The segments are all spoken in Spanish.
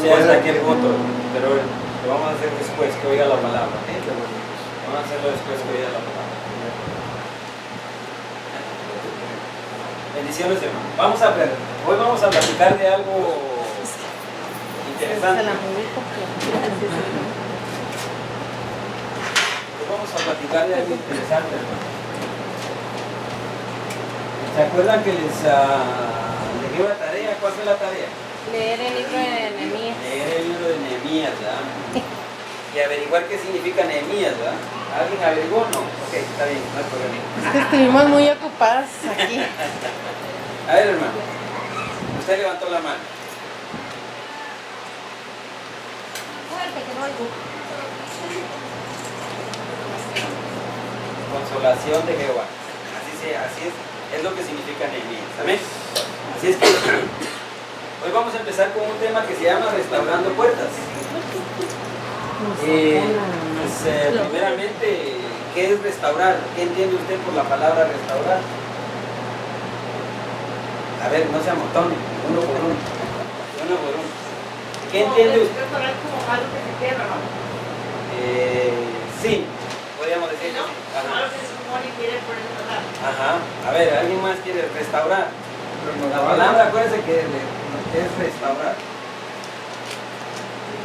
sé hasta qué punto, pero lo vamos a hacer después que oiga la palabra. Vamos a hacerlo después que oiga la palabra. Bendiciones, hermano. Vamos a aprender. Hoy vamos a platicar de algo interesante. Hoy vamos a platicar de algo interesante, hermano. ¿Se acuerdan que les dejé una tarea? ¿Cuál fue la tarea? Leer el libro de Nehemías. Leer el libro de Nehemías, ¿verdad? Y averiguar qué significa Nehemías, ¿verdad? ¿Alguien averiguó? No. Ok, está bien, no hay problema. Es que estuvimos muy ocupadas aquí. A ver, hermano. Usted levantó la mano. Fuerte, que no oigo. Consolación de Jehová. Así es lo que significa Nehemías. Amén. Así es que hoy vamos a empezar con un tema que se llama Restaurando Puertas. Primeramente, ¿qué es restaurar? ¿Qué entiende usted por la palabra restaurar? A ver, no se amotone, uno por uno. ¿Qué entiende usted? Restaurar como algo que se queda, ¿no? Sí, podríamos decir. ¿No? Ajá. Algo que se supone y quiere por restaurar. Ajá. A ver, ¿alguien más quiere restaurar? La palabra, acuérdense que es restaurar.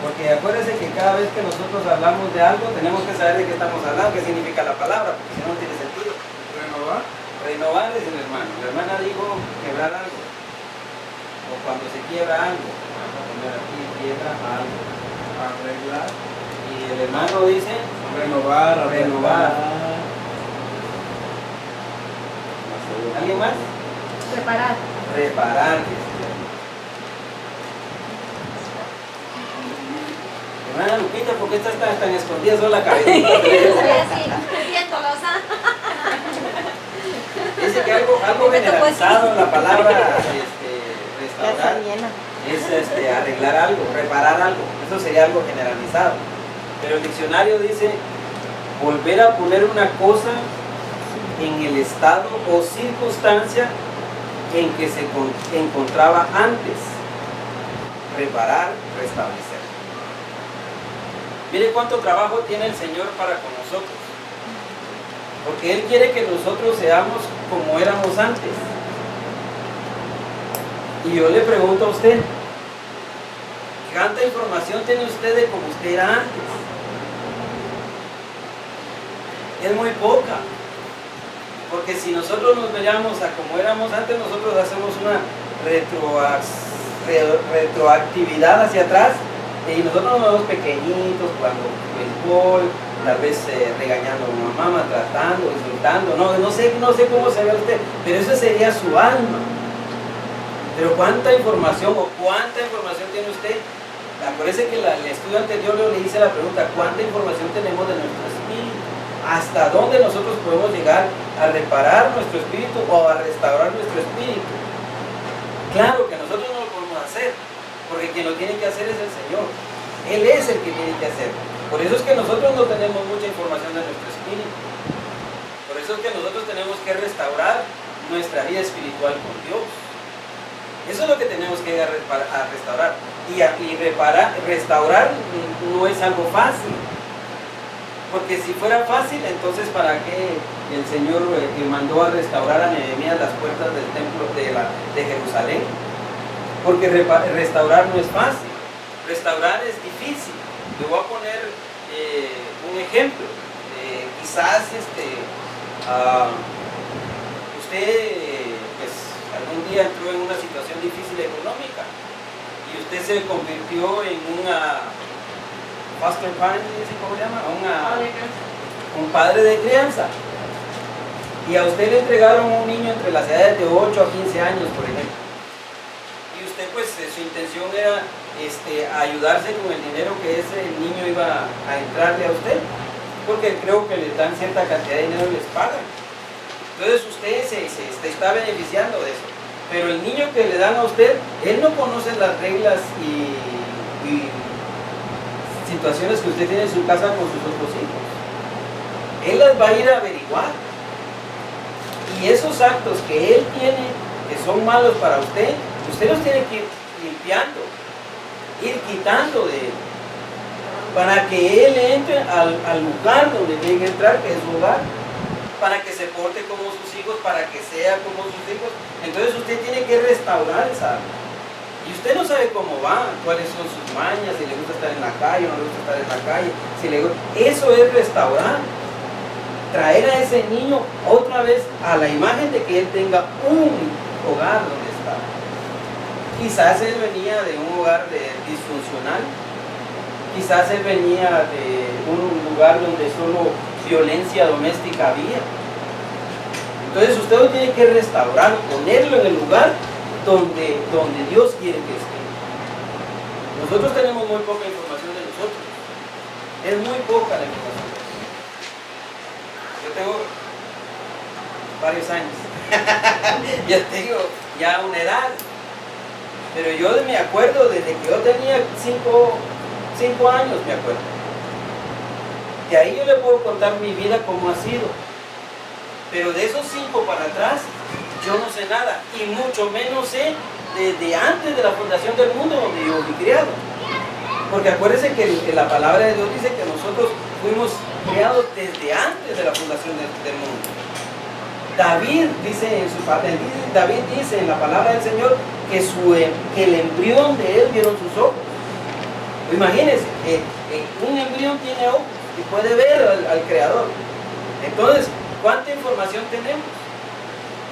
Porque acuérdense que cada vez que nosotros hablamos de algo, tenemos que saber de qué estamos hablando, qué significa la palabra, porque si no, no tiene sentido. Renovar. Renovar es el hermano. La hermana dijo quebrar algo. O cuando se quiebra algo. Vamos a poner aquí, quiebra algo. Arreglar. Y el hermano dice Renovar. renovar. ¿Alguien más? Preparar. Reparar. Hermana Lupita, ¿por qué estás tan escondida sola la cabeza? Dice que algo generalizado, la palabra restaurar es arreglar algo, reparar algo. Eso sería algo generalizado. Pero el diccionario dice volver a poner una cosa en el estado o circunstancia en que se encontraba antes. Reparar, restablecer. Mire cuánto trabajo tiene el Señor para con nosotros. Porque Él quiere que nosotros seamos como éramos antes. Y yo le pregunto a usted, ¿cuánta información tiene usted de cómo usted era antes? Es muy poca. Porque si nosotros nos veríamos a como éramos antes, nosotros hacemos una retroactividad hacia atrás y nosotros nos vemos pequeñitos jugando béisbol, tal vez regañando a mamá, maltratando, insultando, no sé cómo se ve usted, pero eso sería su alma. Pero cuánta información tiene usted. Acuérdese que el estudio anterior le hice la pregunta, ¿cuánta información tenemos de nuestro espíritu? ¿Hasta dónde nosotros podemos llegar a reparar nuestro espíritu o a restaurar nuestro espíritu? Claro que nosotros no lo podemos hacer, porque quien lo tiene que hacer es el Señor. Él es el que tiene que hacer. Por eso es que nosotros no tenemos mucha información de nuestro espíritu. Por eso es que nosotros tenemos que restaurar nuestra vida espiritual con Dios. Eso es lo que tenemos que restaurar. Y restaurar no es algo fácil. Porque si fuera fácil, entonces ¿para qué el Señor mandó a restaurar a Nehemías las puertas del templo de Jerusalén? Porque restaurar no es fácil. Restaurar es difícil. Le voy a poner un ejemplo. Quizás usted pues, algún día entró en una situación difícil económica y usted se convirtió en una foster parent, ¿cómo se llama? Un padre de crianza. Y a usted le entregaron un niño entre las edades de 8 a 15 años, por ejemplo. Y usted pues su intención era ayudarse con el dinero que ese niño iba a entrarle a usted, porque creo que le dan cierta cantidad de dinero y les pagan. Entonces usted se está beneficiando de eso. Pero el niño que le dan a usted, él no conoce las reglas y situaciones que usted tiene en su casa con sus otros hijos. Él las va a ir a averiguar. Y esos actos que él tiene, que son malos para usted los tiene que ir limpiando. ir quitando de él, para que él entre al lugar donde tiene que entrar, que es su hogar, para que se porte como sus hijos, para que sea como sus hijos. Entonces usted tiene que restaurar esa alma. Y usted no sabe cómo va, cuáles son sus mañas, si le gusta estar en la calle o no le gusta estar en la calle. Eso es restaurar. Traer a ese niño otra vez a la imagen de que él tenga un hogar donde está. Quizás él venía de un hogar disfuncional. Quizás él venía de un lugar donde solo violencia doméstica había. Entonces usted lo tiene que restaurar, ponerlo en el lugar donde Dios quiere que esté. Nosotros tenemos muy poca información de nosotros. Es muy poca la información. Yo tengo varios años. Ya tengo una edad. Pero yo me acuerdo desde que yo tenía 5 años, me acuerdo. De ahí yo le puedo contar mi vida como ha sido. Pero de esos 5 para atrás, yo no sé nada. Y mucho menos sé desde antes de la fundación del mundo donde yo fui criado. Porque acuérdense que la palabra de Dios dice que nosotros fuimos criados desde antes de la fundación del mundo. David dice en la palabra del Señor que el embrión de él vieron sus ojos. Imagínense, un embrión tiene ojos y puede ver al Creador. Entonces, ¿cuánta información tenemos?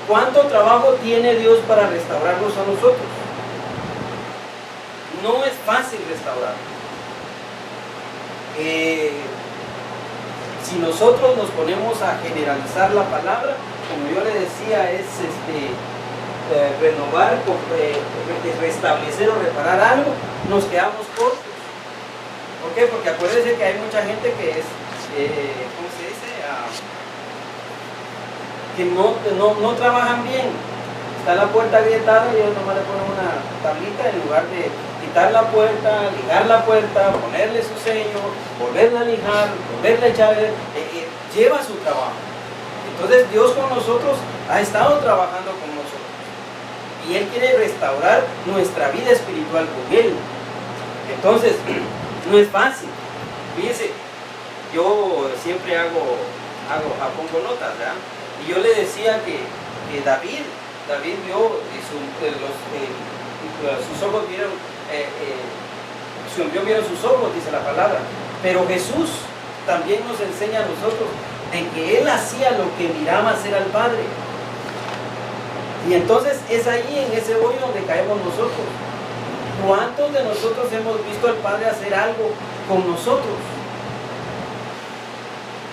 ¿Cuánto trabajo tiene Dios para restaurarnos a nosotros? No es fácil restaurar. Si nosotros nos ponemos a generalizar la palabra, como yo le decía, es renovar, restablecer o reparar algo, nos quedamos cortos. ¿Por qué? Porque acuérdense que hay mucha gente que es, ¿cómo se dice? Que no trabajan bien. Está la puerta agrietada y ellos nomás le ponen una tablita en lugar de quitar la puerta, lijar la puerta, ponerle su sello, volverla a lijar, volverla a echar, lleva su trabajo. Entonces Dios con nosotros ha estado trabajando con nosotros y Él quiere restaurar nuestra vida espiritual con Él. Entonces no es fácil. Fíjense, yo siempre pongo notas, ¿verdad? Y yo le decía que David vio sus ojos vieron, su embrión vieron sus ojos, dice la palabra. Pero Jesús también nos enseña a nosotros de que Él hacía lo que miraba hacer al Padre. Y entonces es ahí en ese hoyo donde caemos nosotros. ¿Cuántos de nosotros hemos visto al Padre hacer algo con nosotros?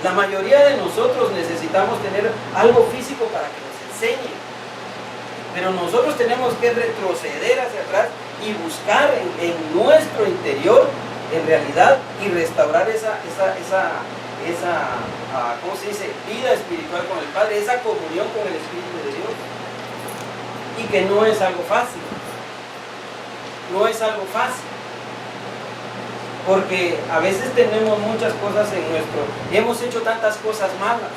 La mayoría de nosotros necesitamos tener algo físico para que nos enseñe. Pero nosotros tenemos que retroceder hacia atrás y buscar en nuestro interior, en realidad, y restaurar esa ¿cómo se dice? Vida espiritual con el Padre, esa comunión con el Espíritu de Dios. Y que no es algo fácil. No es algo fácil. Porque a veces tenemos muchas cosas hemos hecho tantas cosas malas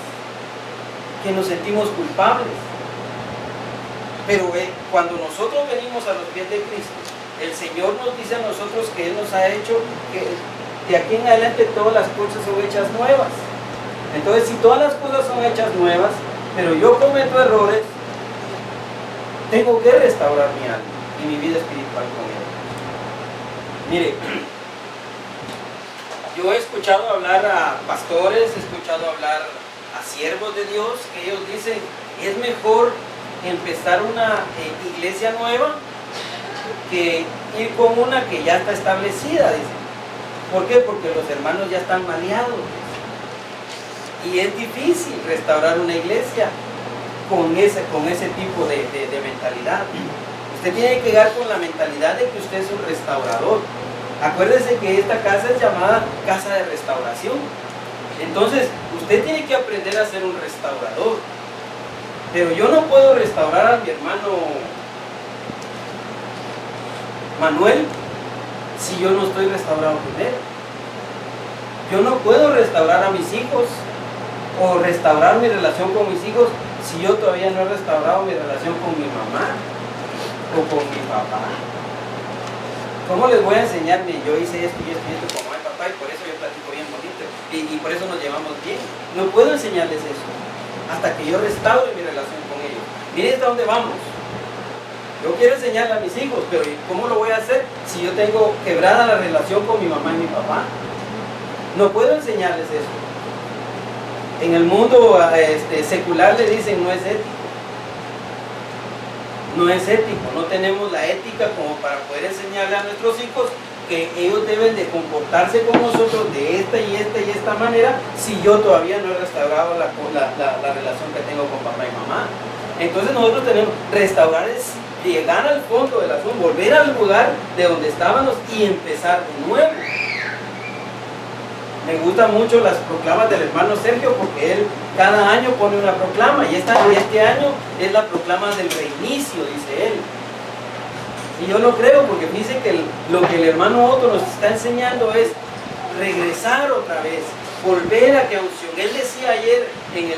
que nos sentimos culpables. Pero cuando nosotros venimos a los pies de Cristo, el Señor nos dice a nosotros que Él nos ha hecho que de aquí en adelante todas las cosas son hechas nuevas. Entonces, si todas las cosas son hechas nuevas, pero yo cometo errores, tengo que restaurar mi alma y mi vida espiritual con Él. Mire, yo he escuchado hablar a pastores, he escuchado hablar a siervos de Dios, que ellos dicen, es mejor empezar una iglesia nueva que ir con una que ya está establecida, dicen. ¿Por qué? Porque los hermanos ya están maleados. Y es difícil restaurar una iglesia con ese tipo de mentalidad. Usted tiene que llegar con la mentalidad de que usted es un restaurador. Acuérdese que esta casa es llamada casa de restauración. Entonces, usted tiene que aprender a ser un restaurador. Pero yo no puedo restaurar a mi hermano Manuel si yo no estoy restaurado primero. Yo no puedo restaurar a mis hijos o restaurar mi relación con mis hijos si yo todavía no he restaurado mi relación con mi mamá o con mi papá. ¿Cómo les voy a enseñarme? Yo hice esto y esto y esto con mamá y papá y por eso yo platico bien bonito y por eso nos llevamos bien. No puedo enseñarles eso hasta que yo restaure mi relación con ellos. Miren hasta dónde vamos. Yo quiero enseñarle a mis hijos, pero ¿cómo lo voy a hacer si yo tengo quebrada la relación con mi mamá y mi papá? No puedo enseñarles eso. En el mundo secular le dicen no es ético. No es ético, no tenemos la ética como para poder enseñarle a nuestros hijos que ellos deben de comportarse con nosotros de esta y esta y esta manera si yo todavía no he restaurado la relación que tengo con papá y mamá. Entonces nosotros tenemos restaurar es llegar al fondo del asunto, volver al lugar de donde estábamos y empezar de nuevo. Me gustan mucho las proclamas del hermano Sergio porque él cada año pone una proclama y este año es la proclama del reinicio, dice él. Y yo lo creo porque fíjense que lo que el hermano Otto nos está enseñando es regresar otra vez, volver a aquella unción. Él decía ayer en la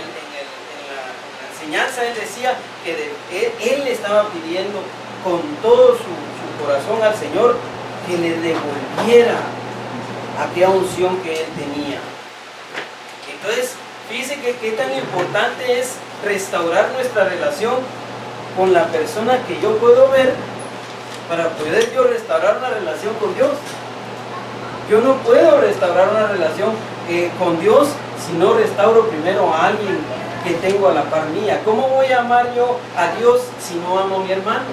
enseñanza, él decía que él le estaba pidiendo con todo su corazón al Señor que le devolviera aquella unción que él tenía. Entonces, fíjense que qué tan importante es restaurar nuestra relación con la persona que yo puedo ver para poder yo restaurar una relación con Dios. Yo no puedo restaurar una relación con Dios si no restauro primero a alguien que tengo a la par mía. ¿Cómo voy a amar yo a Dios si no amo a mi hermano?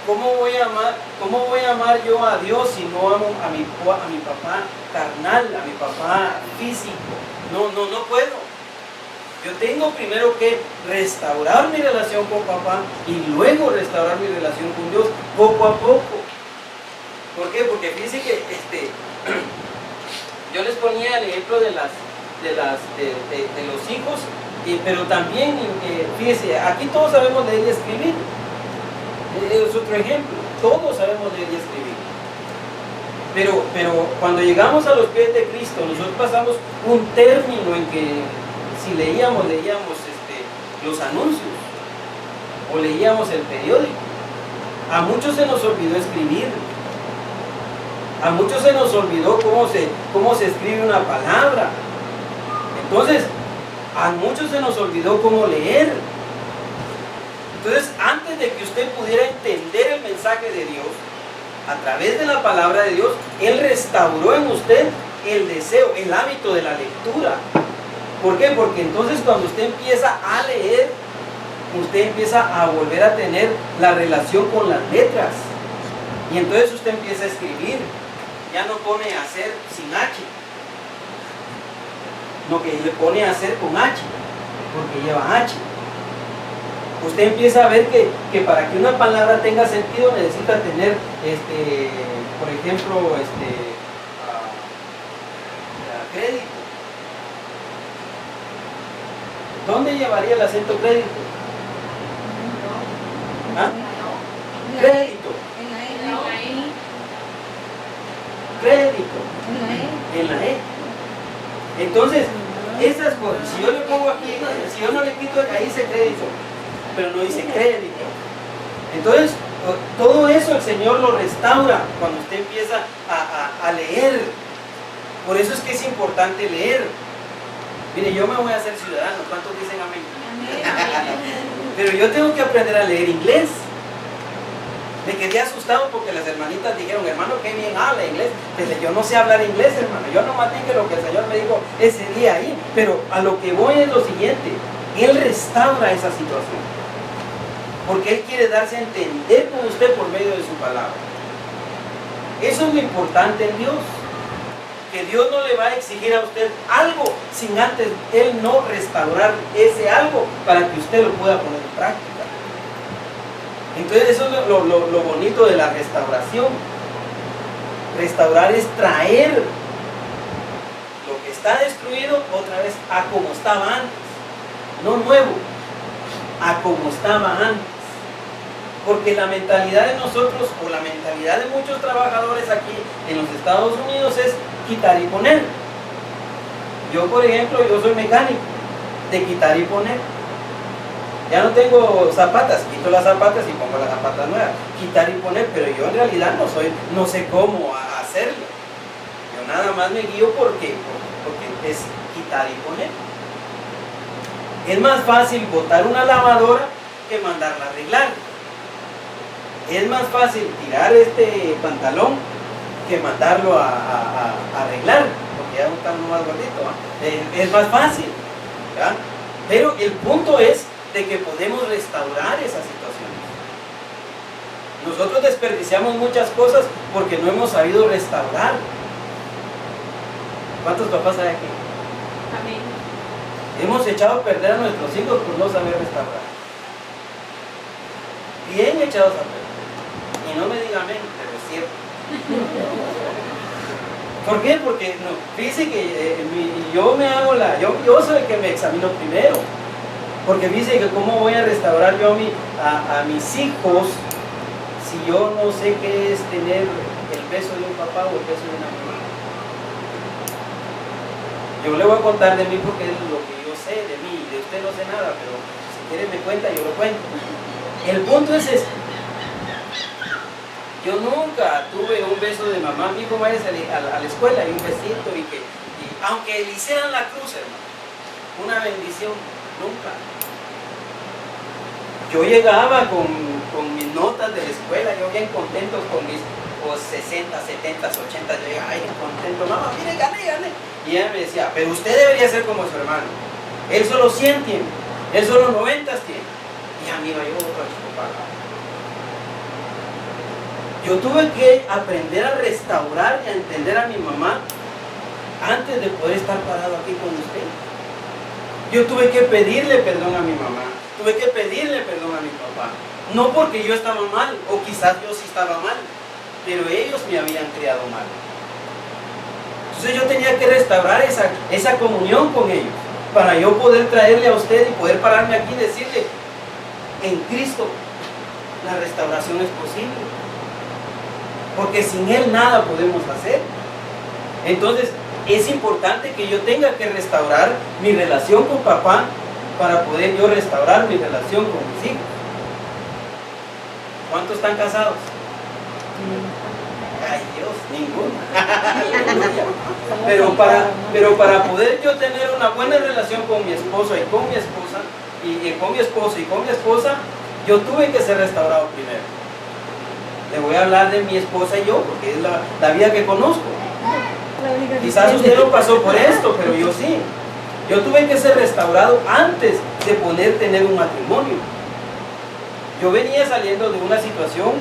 ¿Cómo voy a amar yo a Dios si no amo a mi papá carnal, a mi papá físico? No puedo. Yo tengo primero que restaurar mi relación con papá y luego restaurar mi relación con Dios poco a poco. ¿Por qué? Porque fíjense que yo les ponía el ejemplo de los hijos, pero también, fíjense, aquí todos sabemos leer y escribir. Es otro ejemplo, todos sabemos leer y escribir. Pero cuando llegamos a los pies de Cristo, nosotros pasamos un término en que si leíamos los anuncios o leíamos el periódico, a muchos se nos olvidó escribir, a muchos se nos olvidó cómo se escribe una palabra. Entonces, a muchos se nos olvidó cómo leer. Entonces, antes de que usted pudiera entender el mensaje de Dios, a través de la palabra de Dios, Él restauró en usted el deseo, el hábito de la lectura. ¿Por qué? Porque entonces cuando usted empieza a leer, usted empieza a volver a tener la relación con las letras. Y entonces usted empieza a escribir. Ya no pone hacer sin H. No, que le pone hacer con H, porque lleva H. Usted empieza a ver que para que una palabra tenga sentido necesita tener, por ejemplo, crédito. ¿Dónde llevaría el acento crédito? ¿Ah? Crédito. Crédito. En la E. Entonces, esas cosas, si yo le pongo aquí, si yo no le quito, ahí dice crédito, pero no dice crédito. Entonces, todo eso el Señor lo restaura cuando usted empieza a leer. Por eso es que es importante leer. Mire, yo me voy a hacer ciudadano. ¿Cuántos dicen amén? Pero yo tengo que aprender a leer inglés. Me quedé asustado porque las hermanitas dijeron, hermano, qué bien habla inglés. Desde yo no sé hablar inglés, hermano. Yo nomás dije lo que el Señor me dijo ese día ahí. Pero a lo que voy es lo siguiente. Él restaura esa situación. Porque Él quiere darse a entender con usted por medio de su palabra. Eso es lo importante en Dios. Que Dios no le va a exigir a usted algo sin antes Él no restaurar ese algo para que usted lo pueda poner en práctica. Entonces eso es lo bonito de la restauración. Restaurar es traer lo que está destruido otra vez a como estaba antes. No nuevo, a como estaba antes. Porque la mentalidad de nosotros, o la mentalidad de muchos trabajadores aquí en los Estados Unidos es quitar y poner. Yo, por ejemplo, yo soy mecánico de quitar y poner. Ya no tengo zapatas, quito las zapatas y pongo las zapatas nuevas. Quitar y poner, pero yo en realidad no sé cómo hacerlo. Yo nada más me guío porque es quitar y poner. Es más fácil botar una lavadora que mandarla a arreglar. Es más fácil tirar este pantalón que mandarlo a arreglar, porque ya está uno más gordito, ¿eh? Es más fácil, ¿verdad? Pero el punto es de que podemos restaurar esas situaciones. Nosotros desperdiciamos muchas cosas porque no hemos sabido restaurar. ¿Cuántos papás hay aquí? Amén. Hemos echado a perder a nuestros hijos por no saber restaurar. Bien echados a perder. Y no me digan amén, pero es cierto. ¿Por qué? Porque no, fíjese que yo soy el que me examino primero. Porque fíjese que cómo voy a restaurar yo a mis hijos si yo no sé qué es tener el peso de un papá o el peso de una mamá. Yo le voy a contar de mí porque es lo que yo sé de mí. De usted no sé nada, pero si quiere me cuenta, yo lo cuento. El punto es este. Yo nunca tuve un beso de mamá. Mi hijo vaya a la escuela y un besito y aunque le hicieran la cruz, hermano, una bendición, nunca. Yo llegaba con mis notas de la escuela, yo bien contento con mis 60, 70, 80, yo llegaba bien contento, mamá, mire, gané. Y ella me decía, pero usted debería ser como su hermano. Él solo 100 tiene, él solo 90 tiene. Y a mí iba yo, papá. Yo tuve que aprender a restaurar y a entender a mi mamá antes de poder estar parado aquí con usted. Yo tuve que pedirle perdón a mi mamá, tuve que pedirle perdón a mi papá. No porque yo estaba mal, o quizás yo sí estaba mal, pero ellos me habían criado mal. Entonces yo tenía que restaurar esa comunión con ellos, para yo poder traerle a usted y poder pararme aquí y decirle, en Cristo la restauración es posible. Porque sin Él nada podemos hacer. Entonces es importante que yo tenga que restaurar mi relación con papá para poder yo restaurar mi relación con mis hijos. ¿Cuántos están casados? Ay Dios, ninguno. pero para poder yo tener una buena relación con mi esposo y con mi esposa, y con mi esposo y con mi esposa, yo tuve que ser restaurado primero. Le voy a hablar de mi esposa y yo, porque es la vida que conozco. Quizás usted no pasó por esto, pero yo sí. Yo tuve que ser restaurado antes de poder tener un matrimonio. Yo venía saliendo de una situación,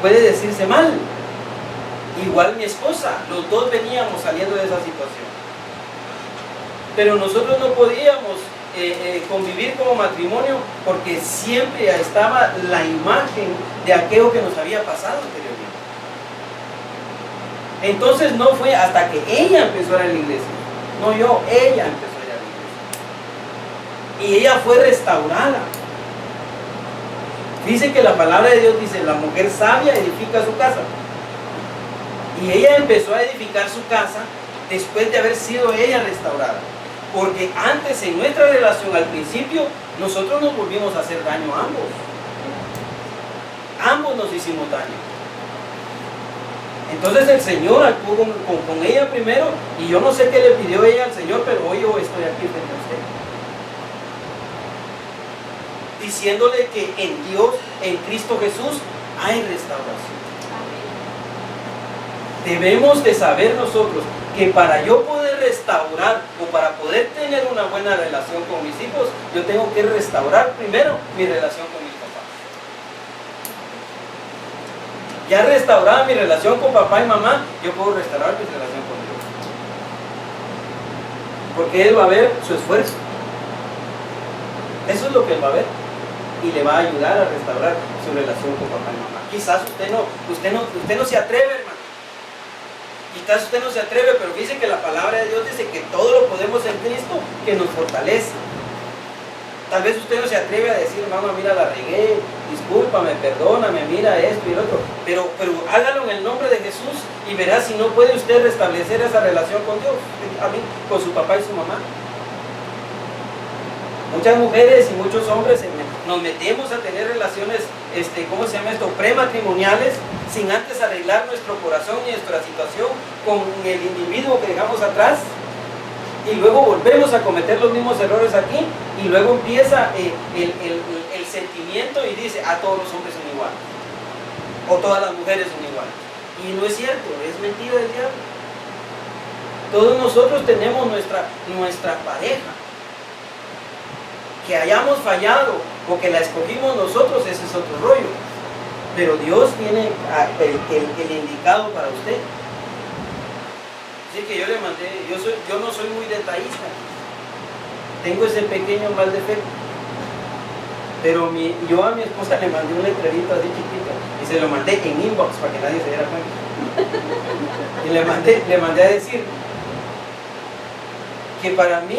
puede decirse mal. Igual mi esposa, los dos veníamos saliendo de esa situación. Pero nosotros no podíamos convivir como matrimonio porque siempre estaba la imagen de aquello que nos había pasado anteriormente. Entonces no fue hasta que ella empezó a ir a la iglesia, no yo, ella empezó a ir a la iglesia y ella fue restaurada. Dice que la palabra de Dios dice, la mujer sabia edifica su casa, y ella empezó a edificar su casa después de haber sido ella restaurada. Porque antes en nuestra relación al principio nosotros nos volvimos a hacer daño a ambos. Ambos nos hicimos daño. Entonces el Señor actuó con ella primero, y yo no sé qué le pidió ella al Señor, pero hoy yo estoy aquí frente a usted. Diciéndole que en Dios, en Cristo Jesús, hay restauración. Debemos de saber nosotros que para yo poder restaurar o para poder tener una buena relación con mis hijos, yo tengo que restaurar primero mi relación con mis papás. Ya restaurada mi relación con papá y mamá, yo puedo restaurar mi relación con Dios. Porque Él va a ver su esfuerzo. Eso es lo que Él va a ver. Y le va a ayudar a restaurar su relación con papá y mamá. Quizás usted no se atreve, hermano. Quizás usted no se atreve, pero dice que la palabra de Dios dice que todo lo podemos en Cristo que nos fortalece. Tal vez usted no se atreve a decir, mamá, mira, la regué, discúlpame, perdóname, mira esto y el otro. Pero hágalo en el nombre de Jesús y verá si no puede usted restablecer esa relación con Dios, con su papá y su mamá. Muchas mujeres y muchos hombres nos metemos a tener relaciones, ¿cómo se llama esto? Prematrimoniales, sin antes arreglar nuestro corazón y nuestra situación con el individuo que dejamos atrás. Y luego volvemos a cometer los mismos errores aquí, y luego empieza el sentimiento y dice, todos los hombres son iguales, o todas las mujeres son iguales. Y no es cierto, es mentira del diablo. Todos nosotros tenemos nuestra pareja. Que hayamos fallado o que la escogimos nosotros, ese es otro rollo. Pero Dios tiene el indicado para usted. Así que yo le mandé, yo no soy muy detallista. Tengo ese pequeño mal defecto. Pero yo a mi esposa le mandé un letrerito así chiquito y se lo mandé en inbox para que nadie se diera cuenta. Y le mandé a decir que para mí,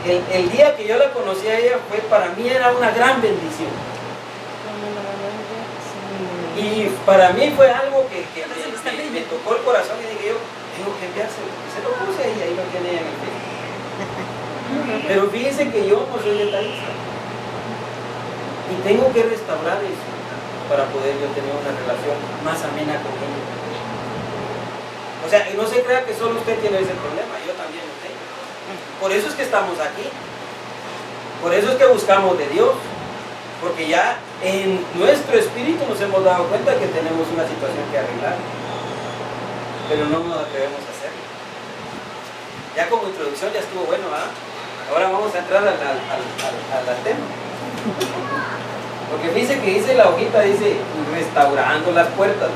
el día que yo la conocí a ella, para mí era una gran bendición. Y para mí fue algo que me tocó el corazón y dije yo, tengo que enviárselo. Y se lo puse y ahí lo tiene ella en el Facebook. Pero fíjense que yo no soy detallista. Y tengo que restaurar eso para poder yo tener una relación más amena con ella. O sea, y no se crea que solo usted tiene ese problema, yo también lo tengo. Por eso es que estamos aquí. Por eso es que buscamos de Dios. Porque ya en nuestro espíritu nos hemos dado cuenta que tenemos una situación que arreglar. Pero no nos atrevemos a hacerlo. Ya como introducción ya estuvo bueno, ¿verdad? Ahora vamos a entrar al tema. Porque dice que dice la hojita, dice restaurando las puertas.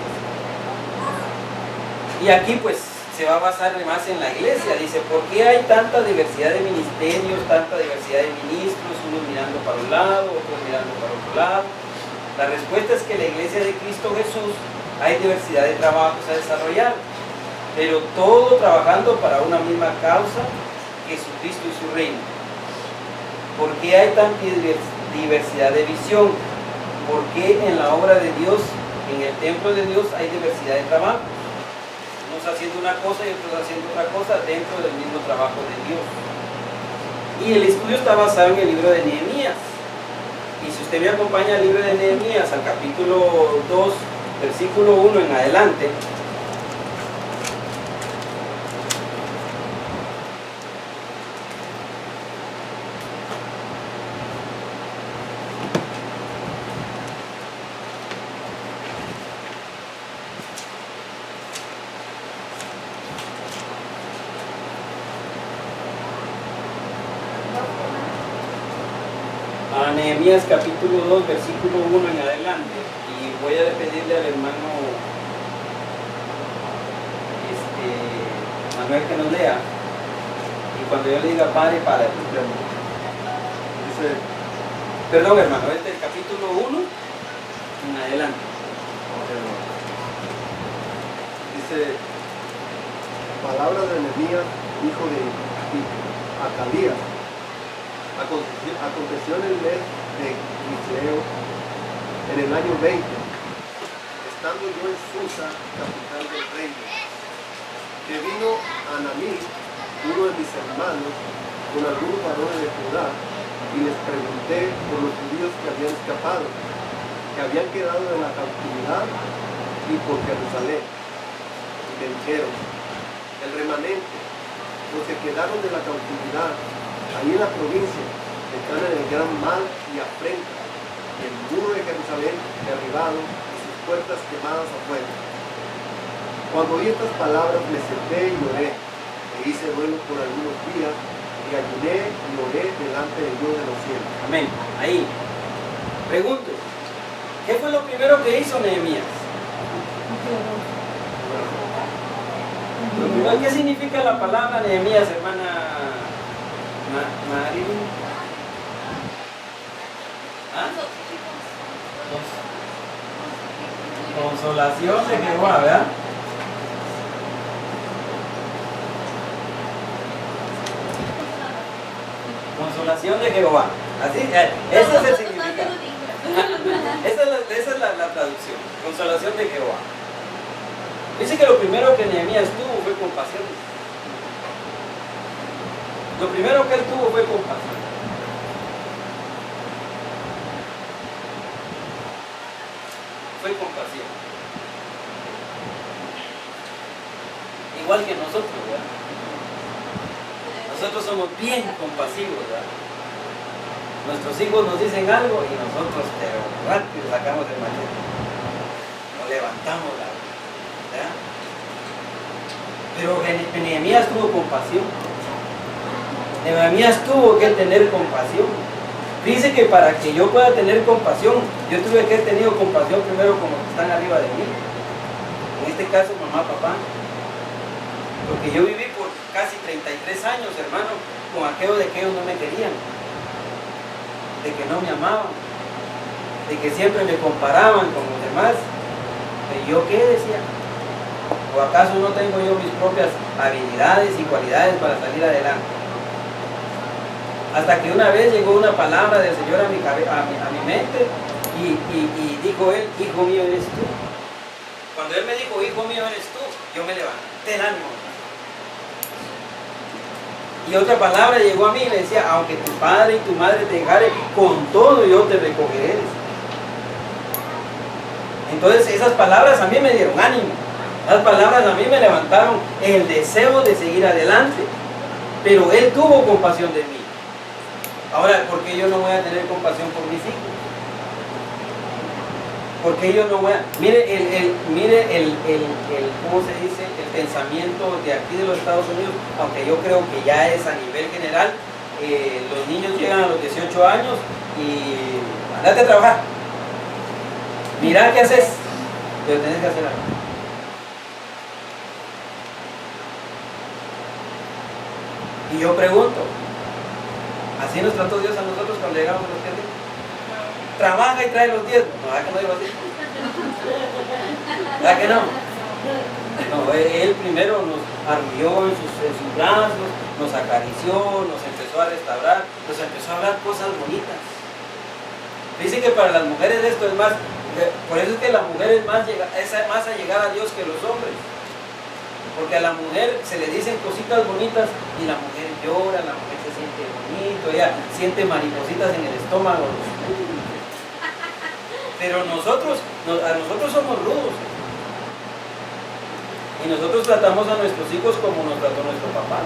Y aquí pues se va a basar más en la iglesia. Dice, ¿por qué hay tanta diversidad de ministerios, tanta diversidad de ministros, unos mirando para un lado, otros mirando para otro lado? La respuesta es que en la iglesia de Cristo Jesús hay diversidad de trabajos a desarrollar, pero todo trabajando para una misma causa, Jesucristo y su reino. ¿Por qué hay tanta diversidad de visión? ¿Por qué en la obra de Dios, en el templo de Dios, hay diversidad de trabajo? Unos haciendo una cosa y otros haciendo otra cosa dentro del mismo trabajo de Dios. Y el estudio está basado en el libro de Nehemías. Y si usted me acompaña al libro de Nehemías, al capítulo 2, versículo 1 en adelante, a Nehemías capítulo 2, versículo 1 en adelante, y voy a pedirle al hermano Manuel que nos lea, y cuando yo le diga padre, padre. Dice, perdón hermano, este es el capítulo 1 en adelante. Dice, palabra de Nehemías, hijo de Acalías. Aconteció en el mes de Quisleo, en el año 20, estando yo en Susa, capital del reino, que vino Anamí, uno de mis hermanos, con algunos varones de Judá, y les pregunté por los judíos que habían escapado, que habían quedado en la cautividad, y por Jerusalén. Y me dijeron, el remanente, los que quedaron de la cautividad, ahí en la provincia, están en el gran mal y afrenta, y el muro de Jerusalén derribado y sus puertas quemadas afuera. Cuando oí estas palabras me senté y oré, e hice duelo por algunos días, y ayuné y oré delante del Dios de los cielos. Amén. Ahí. Pregunto, ¿qué fue lo primero que hizo Nehemías? ¿Qué significa la palabra Nehemías, hermana Marilyn? ¿Ah? Consolación de Jehová, ¿verdad? Consolación de Jehová. Así, ese es el significado. Esa es la traducción. Consolación de Jehová. Dice que lo primero que Nehemías tuvo fue compasión. Lo primero que él tuvo fue compasión. fue compasión. Igual que nosotros, ¿verdad? Nosotros somos bien compasivos, ¿verdad? Nuestros hijos nos dicen algo y nosotros pero rápido sacamos el machete. Nos levantamos la ¿verdad? Pero Nehemías tuvo compasión. Nehemías tuvo que tener compasión. Dice que para que yo pueda tener compasión, yo tuve que haber tenido compasión primero con los que están arriba de mí. En este caso, mamá, papá. Porque yo viví por casi 33 años, hermano, con aquello de que ellos no me querían, de que no me amaban, de que siempre me comparaban con los demás. ¿Pero yo qué decía? ¿O acaso no tengo yo mis propias habilidades y cualidades para salir adelante? Hasta que una vez llegó una palabra del Señor a mi mente y dijo él, hijo mío eres tú. Cuando él me dijo, hijo mío eres tú, yo me levanté el ánimo. Y otra palabra llegó a mí y me decía, aunque tu padre y tu madre te dejaren, con todo yo te recogeré. Entonces esas palabras a mí me dieron ánimo. Esas palabras a mí me levantaron el deseo de seguir adelante. Pero él tuvo compasión de mí. Ahora, ¿por qué yo no voy a tener compasión por mis hijos? ¿Por qué yo no voy a...? Mire ¿cómo se dice? El pensamiento de aquí de los Estados Unidos, aunque yo creo que ya es a nivel general, los niños llegan a los 18 años y andate a trabajar. Mira qué haces, pero tenés que hacer algo. Y yo pregunto, ¿así nos trató Dios a nosotros cuando llegamos a los 10? Trabaja y trae los 10. No, ¿verdad que no digo así? ¿Verdad que no? No, él primero nos arrulló en sus brazos, nos acarició, nos empezó a restaurar, nos empezó a hablar cosas bonitas. Dice que para las mujeres esto es más, por eso es que la mujer es más allegada a Dios que los hombres. Porque a la mujer se le dicen cositas bonitas y la mujer llora, la mujer se siente bonito, ella siente maripositas en el estómago. Pero a nosotros somos rudos. Y nosotros tratamos a nuestros hijos como nos trató nuestro papá.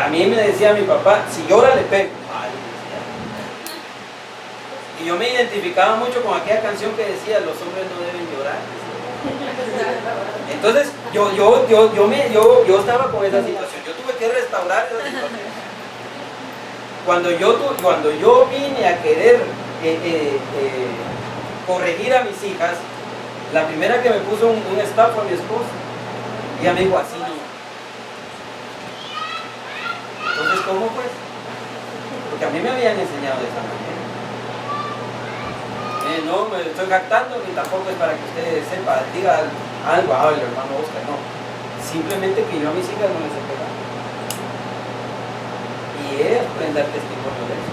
A mí me decía mi papá, si llora le pego. Ay, decía. Y yo me identificaba mucho con aquella canción que decía, los hombres no deben llorar. Entonces yo estaba con esa situación. Yo tuve que restaurar esa situación. Cuando yo vine a querer corregir a mis hijas, la primera que me puso un stop fue mi esposa. Y ella me dijo, así no. Entonces, ¿cómo pues? Porque a mí me habían enseñado de esa manera. No me estoy jactando ni tampoco es para que usted sepa, diga algo, el hermano Oscar, no. Simplemente que yo a mis hijas no les he pegado. Y he aprendido dar testimonio de eso.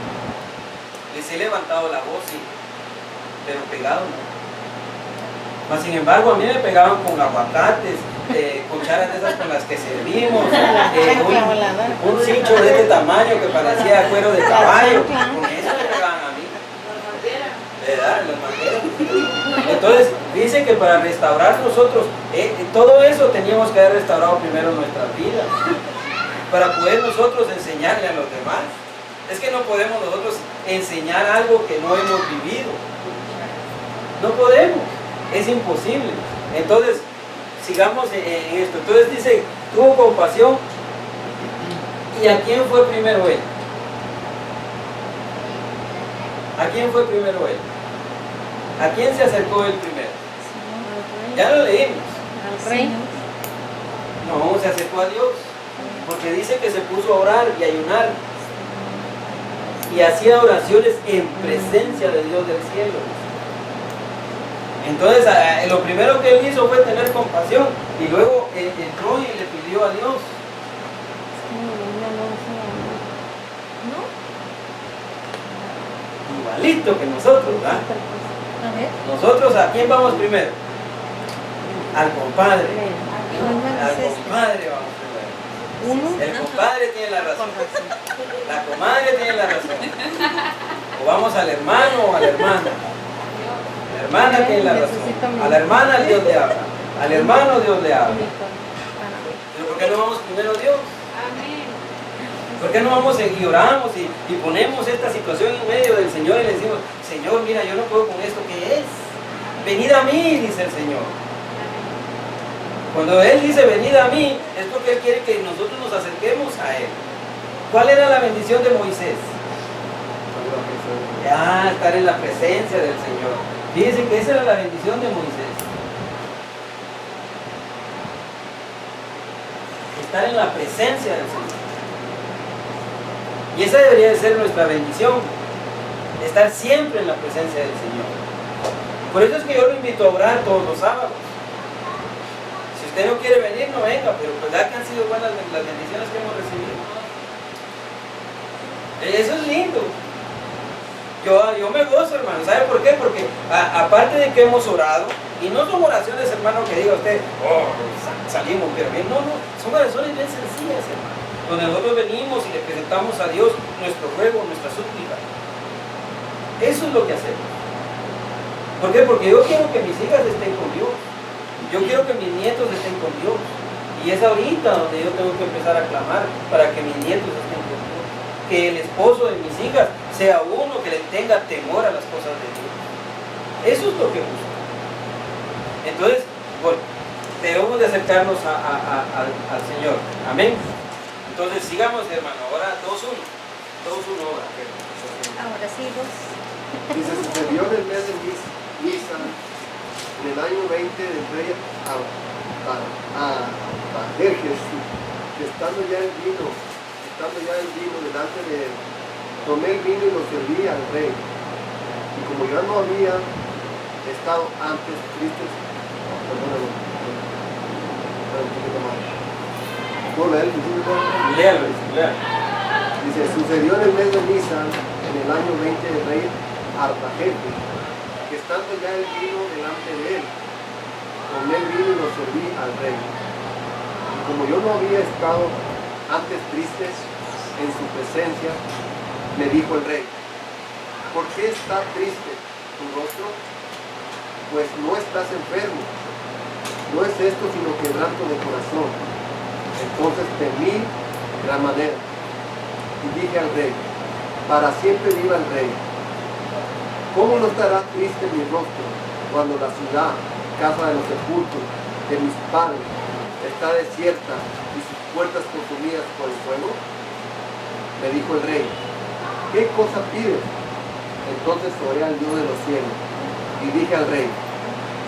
Les he levantado la voz, sí, pero pegado no. Mas sin embargo, a mí me pegaban con aguacates, cucharas de esas con las que servimos, un cincho de este tamaño que parecía cuero de caballo, con eso me pegaban a mí. ¿Verdad? Las mangueras. Entonces, dice que para restaurar nosotros, todo eso teníamos que haber restaurado primero nuestras vidas, para poder nosotros enseñarle a los demás. Es que no podemos nosotros enseñar algo que no hemos vivido. No podemos, es imposible. Entonces, sigamos en esto. Entonces dice, tuvo compasión. ¿Y a quién fue primero él? ¿A quién fue primero él? ¿A quién se acercó él primero? Ya lo leímos. Al rey. No, se acercó a Dios. Porque dice que se puso a orar y a ayunar. Y hacía oraciones en presencia de Dios del cielo. Entonces, lo primero que él hizo fue tener compasión. Y luego entró y le pidió a Dios. Igualito que nosotros, ¿verdad? Nosotros, ¿a quién vamos primero? Al compadre. Al compadre vamos primero. El compadre tiene la razón. La comadre tiene la razón. O vamos al hermano o a la hermana. La hermana tiene la razón. A la hermana Dios le habla. Al hermano Dios le habla. Pero ¿por qué no vamos primero a Dios? Amén. ¿Por qué no vamos y oramos y ponemos esta situación en medio del Señor y le decimos, Señor, mira, yo no puedo con esto, ¿qué es? Venid a mí, dice el Señor. Cuando Él dice venid a mí, es porque Él quiere que nosotros nos acerquemos a Él. ¿Cuál era la bendición de Moisés? Estar en la presencia del Señor. Fíjense que esa era la bendición de Moisés. Estar en la presencia del Señor. Y esa debería de ser nuestra bendición. Estar siempre en la presencia del Señor. Por eso es que yo lo invito a orar todos los sábados. Si usted no quiere venir, no venga, pero pues ya que han sido buenas las bendiciones que hemos recibido. Eso es lindo. Yo me gozo, hermano. ¿Sabe por qué? Porque aparte de que hemos orado, y no son oraciones, hermano, que diga usted, salimos, pero bien, no, son oraciones bien sencillas, hermano, donde nosotros venimos y le presentamos a Dios nuestro ruego, nuestra súplica. Eso es lo que hacemos. ¿Por qué? Porque yo quiero que mis hijas estén con Dios. Yo quiero que mis nietos estén con Dios. Y es ahorita donde yo tengo que empezar a clamar para que mis nietos estén con Dios. Que el esposo de mis hijas sea uno que le tenga temor a las cosas de Dios. Eso es lo que busco. Entonces, debemos de acercarnos al Señor. Amén. Entonces, sigamos, hermano. Ahora, 2-1. 2-1 ahora. Ahora sí, vos. Dice, sucedió en el mes de Nisan, en el año 20 del rey Artajerjes, que estando ya el vino delante de él, tomé el vino y lo serví al rey. Y como yo no había estado antes triste, Léalo. Dice, sucedió en el mes de Nisan, en el año 20 del rey Artajerjes, que estando ya el vino delante de él, tomé el vino y lo serví al rey. Y como yo no había estado antes tristes en su presencia, me dijo el rey, ¿por qué está triste tu rostro? Pues no estás enfermo, no es esto sino quebranto de corazón. Entonces temí gran manera y dije al rey, para siempre viva el rey. ¿Cómo no estará triste mi rostro cuando la ciudad, casa de los sepulcros de mis padres, está desierta y sus puertas consumidas por el fuego? Me dijo el rey, ¿qué cosa pides? Entonces oré al Dios de los cielos y dije al rey,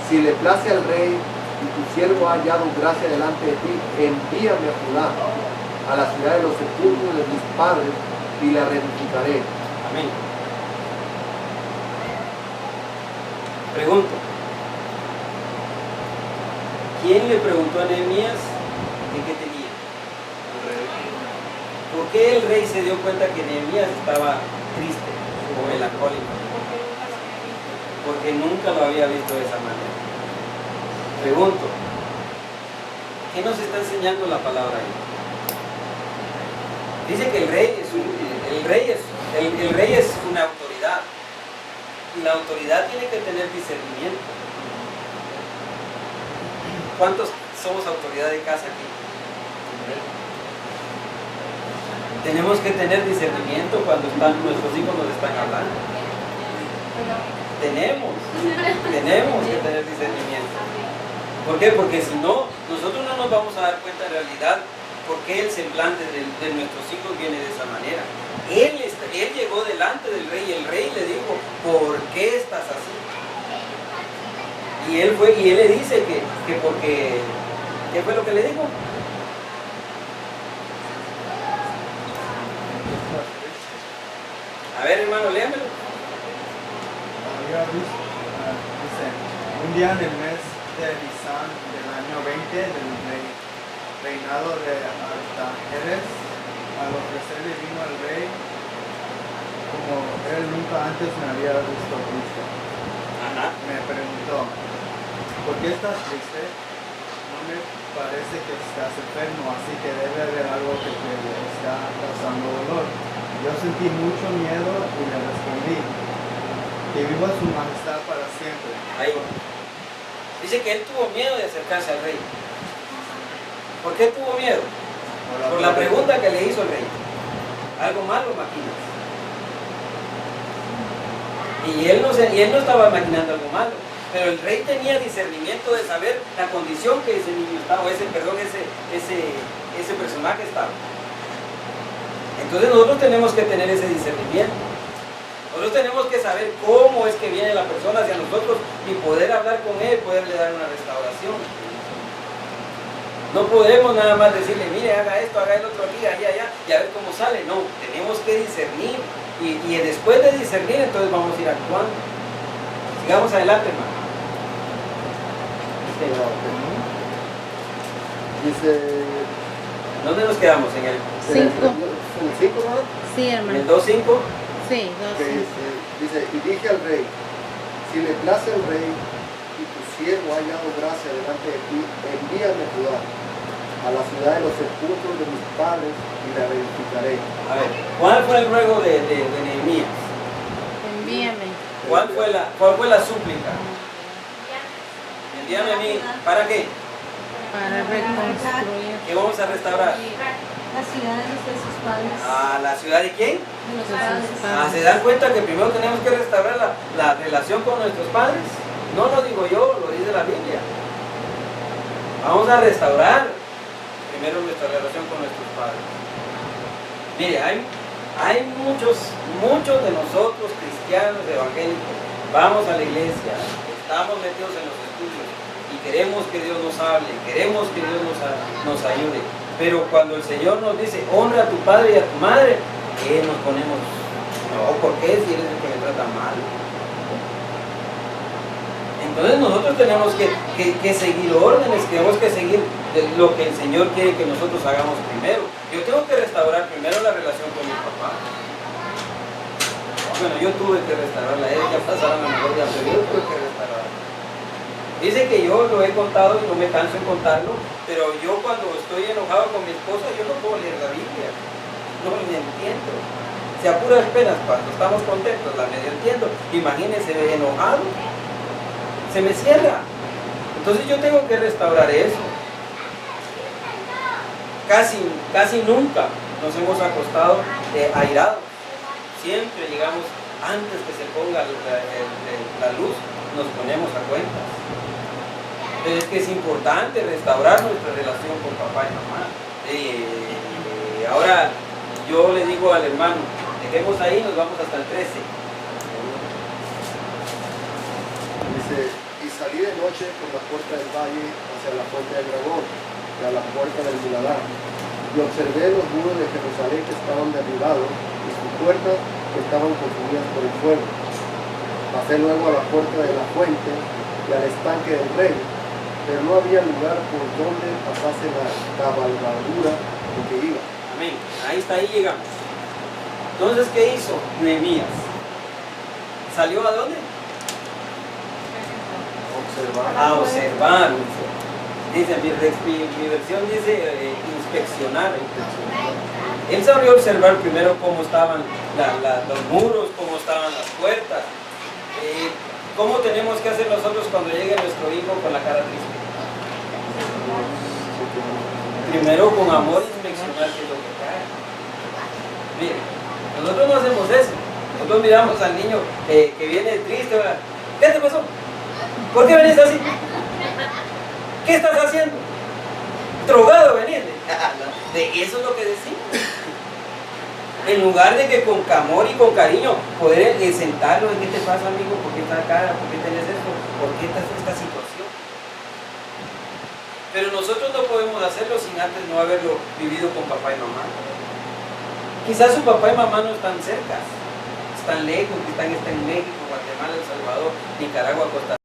si le place al rey y tu siervo ha hallado gracia delante de ti, envíame a Judá, a la ciudad de los sepulcros de mis padres, y la reedificaré. Amén. Pregunto, ¿quién le preguntó a Nehemías de qué tenía? El rey. ¿Por qué el rey se dio cuenta que Nehemías estaba triste o melancólico? Porque nunca lo había visto de esa manera. Pregunto, ¿qué nos está enseñando la palabra ahí? Dice que el rey es una autoridad. Y la autoridad tiene que tener discernimiento. ¿Cuántos somos autoridad de casa aquí? Tenemos que tener discernimiento cuando nuestros hijos nos están hablando. Tenemos que tener discernimiento. ¿Por qué? Porque si no, nosotros no nos vamos a dar cuenta en realidad por qué el semblante de nuestros hijos viene de esa manera. Él llegó delante del rey y el rey le dijo, ¿por qué estás así? Y él le dice que porque, ¿qué fue lo que le dijo? A ver, hermano, léamelo. Dice, un día en el mes de Nisan del año 20 del reinado de Artajerjes, al ofrecerle vino al rey, como él nunca antes me había visto triste. Me preguntó, ¿por qué estás triste? No me parece que estás enfermo, así que debe haber algo que te está causando dolor. Yo sentí mucho miedo y le respondí, que viva su majestad para siempre. Ahí va. Dice que él tuvo miedo de acercarse al rey. ¿Por qué tuvo miedo? Por la pregunta que le hizo el rey. ¿Algo malo maquinas? Y él no estaba maquinando algo malo, pero el rey tenía discernimiento de saber la condición que ese niño estaba, o ese personaje estaba. Entonces nosotros tenemos que tener ese discernimiento. Nosotros tenemos que saber cómo es que viene la persona hacia nosotros y poder hablar con él, poderle dar una restauración. No podemos nada más decirle, mire, haga esto, haga el otro aquí, allá, allá, y a ver cómo sale. No, tenemos que discernir. Y después de discernir, entonces vamos a ir actuando. Sigamos adelante, hermano. Dice, ¿Dónde nos quedamos? ¿En el 5. ¿En el 5, ¿no? Sí, en hermano. el 2.5? Sí, Que 2. dice, y dije al rey, si le place al rey y tu siervo ha hallado gracia delante de ti, envíame a Judá, a la ciudad de los sepulcros de mis padres, y la reedificaré. A ver, ¿cuál fue el ruego de Nehemías? Envíame. ¿Cuál fue la súplica? Envíame a mí, ¿para qué? Para reconstruir. ¿Qué vamos a restaurar? La ciudad de sus padres. ¿A la ciudad de quién? De los padres. ¿Se dan cuenta que primero tenemos que restaurar la relación con nuestros padres? No lo digo yo, lo dice la Biblia. Vamos a restaurar primero nuestra relación con nuestros padres. Mire, hay muchos de nosotros cristianos evangélicos, vamos a la iglesia, estamos metidos en los estudios y queremos que Dios nos hable, queremos que Dios nos ayude. Pero cuando el Señor nos dice, honra a tu padre y a tu madre, ¿qué nos ponemos? No, ¿por qué si eres el que me trata mal? Entonces nosotros tenemos que seguir órdenes, tenemos que seguir lo que el Señor quiere que nosotros hagamos primero. Yo tengo que restaurar primero la relación con mi papá. Bueno, yo tuve que restaurarla, ya pasaron la mejor día, pero yo tuve que restaurarla. Dice que yo lo he contado y no me canso en contarlo, pero yo cuando estoy enojado con mi esposa, yo no puedo leer la Biblia, no me entiendo. Si a puras penas cuando estamos contentos la medio entiendo, imagínense enojado, se me cierra. Entonces yo tengo que restaurar eso. Casi nunca nos hemos acostado airados. Siempre llegamos antes que se ponga la luz, nos ponemos a cuentas. Pero es que es importante restaurar nuestra relación con papá y mamá. Ahora yo le digo al hermano, dejemos ahí, nos vamos hasta el 13. Dice, y salí de noche por la puerta del valle hacia la fuente del dragón y a la puerta del Muladar, y observé los muros de Jerusalén que estaban derribados y sus puertas que estaban consumidas por el fuego. Pasé luego a la puerta de la fuente y al estanque del rey, pero no había lugar por donde pasase la cabalgadura en que iba. Amén. Ahí llegamos. Entonces, ¿qué hizo Nehemías? ¿Salió a dónde? Observar. A observar. Dice, mi versión dice inspeccionar. Él salió a observar primero cómo estaban los muros, cómo estaban las puertas. ¿Cómo tenemos que hacer nosotros cuando llegue nuestro hijo con la cara triste? Primero con amor inspeccionar qué es lo que trae. Mire, nosotros no hacemos eso. Nosotros miramos al niño que viene triste. ¿Qué te pasó? ¿Por qué venís así? ¿Qué estás haciendo? Drogado venís. Eso es lo que decimos. En lugar de que con amor y con cariño poder sentarlo, ¿qué te pasa, amigo? ¿Por qué estás acá? ¿Por qué tenés esto? ¿Por qué estás en esta situación? Pero nosotros no podemos hacerlo sin antes no haberlo vivido con papá y mamá. Quizás su papá y mamá no están cerca, están lejos, están en México, Guatemala, El Salvador, Nicaragua, Costa Rica.